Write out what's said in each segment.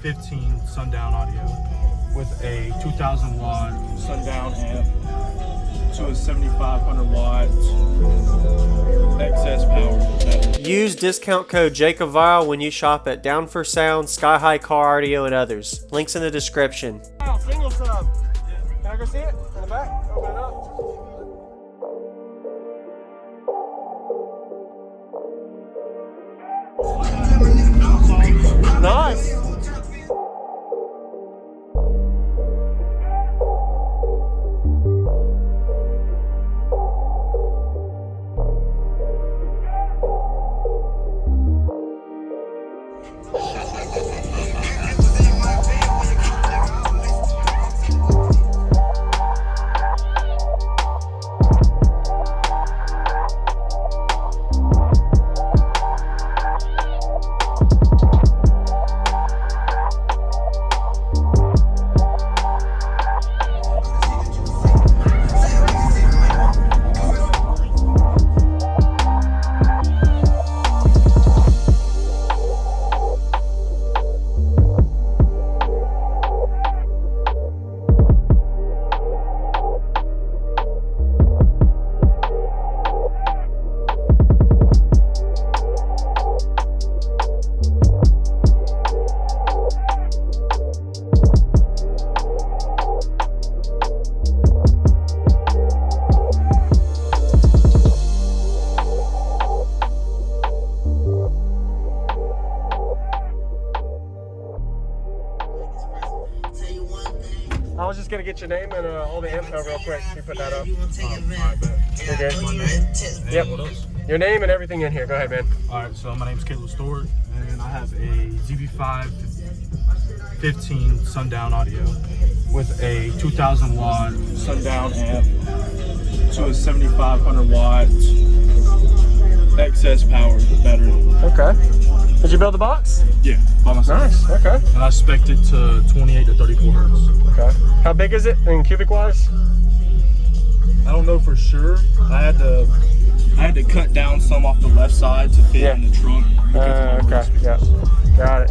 15 sundown audio with a 2000 watt sundown amp to a 7500 watt excess power. Use discount code JACOBVILE when you shop at Down for Sound, Sky High Car Audio, and others. Links in the description. Single sub. Can I go see it in the back? Open it up. Nice. I was just gonna get your name and all the info real quick. You put that up. Alright, bet. You're good. My name. Yep. What else? Your name and everything in here. Go ahead, man. Alright, so my name's Caleb Stewart, and I have a ZV5 15 sundown audio with a 2000 watt sundown amp to a 7500 watt excess power battery. Okay. Did you build the box? Yeah, by myself. Nice. Okay. And I spec'd it to 28 to 34 hertz. Okay. How big is it in cubic wise? I don't know for sure. I had to cut down some off the left side to fit in the trunk. Okay. Yeah. Got it.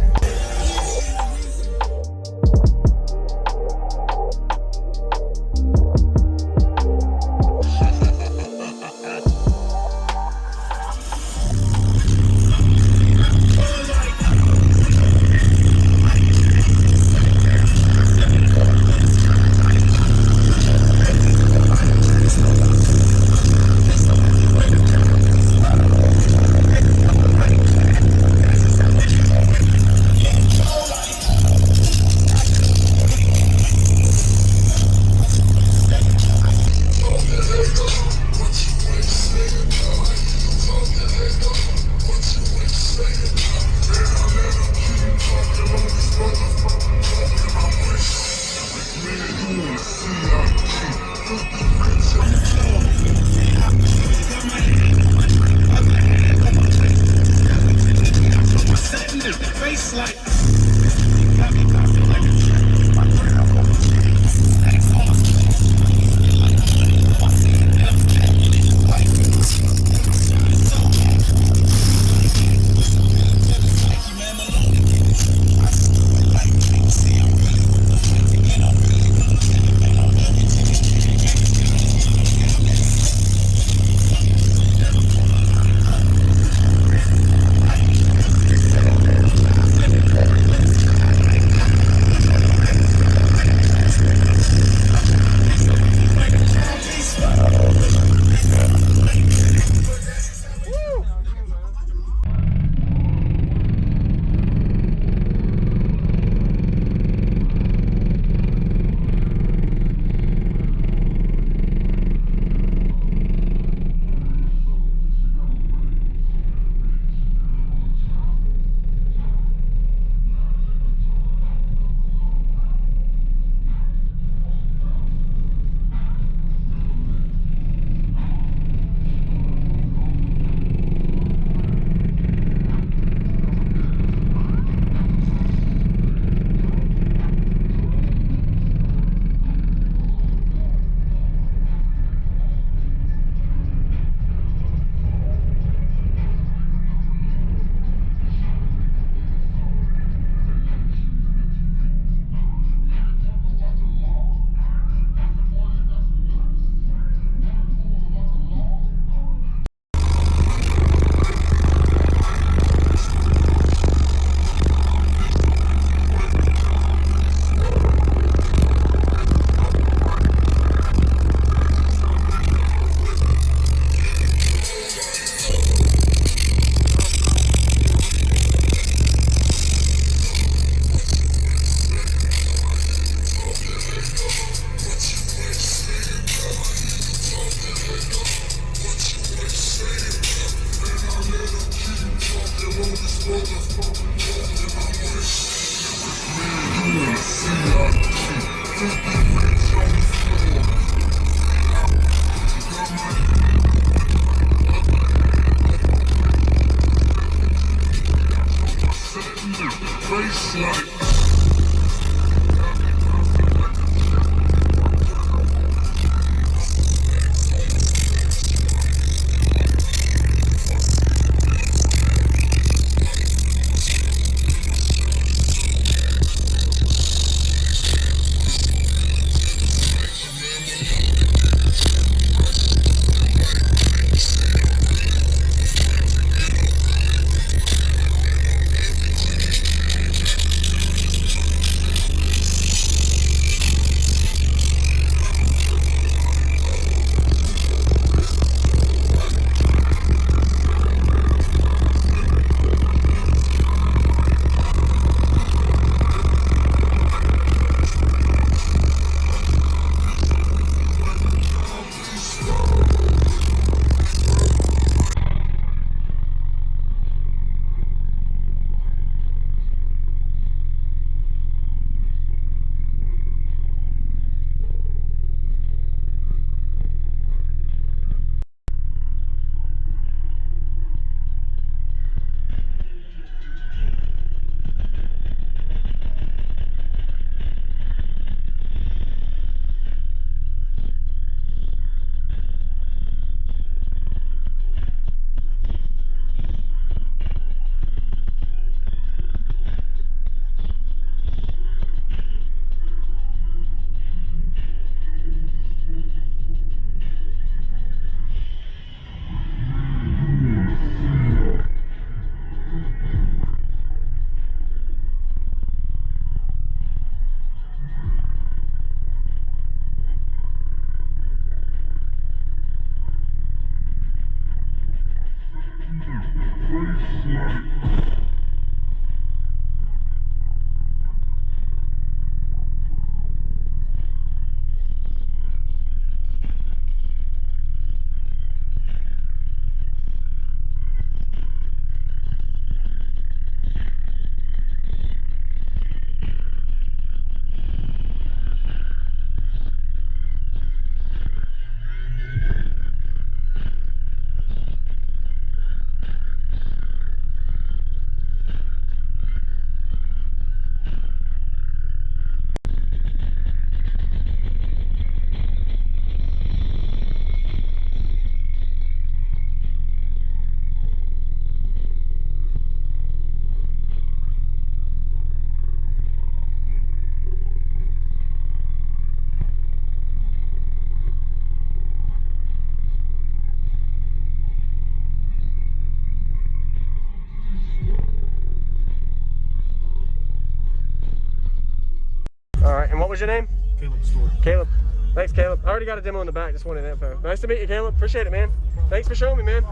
All right, and what was your name? Caleb Stewart. Caleb. Thanks, Caleb. I already got a demo in the back. Just wanted info. Nice to meet you, Caleb. Appreciate it, man. Thanks for showing me, man.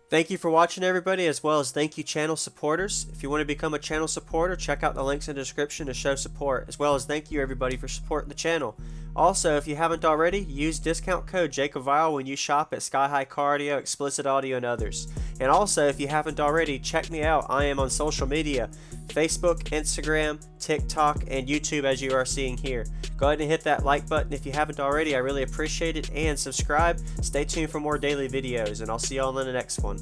Thank you for watching, everybody, as well as thank you channel supporters. If you want to become a channel supporter, check out the links in the description to show support, as well as thank you everybody for supporting the channel. Also, if you haven't already, use discount code JACOBVIRAL when you shop at Sky High Car Audio, Explicit Audio, and others. And also, if you haven't already, check me out. I am on social media, Facebook, Instagram, TikTok, and YouTube, as you are seeing here. Go ahead and hit that like button if you haven't already. I really appreciate it. And subscribe. Stay tuned for more daily videos, and I'll see y'all in the next one.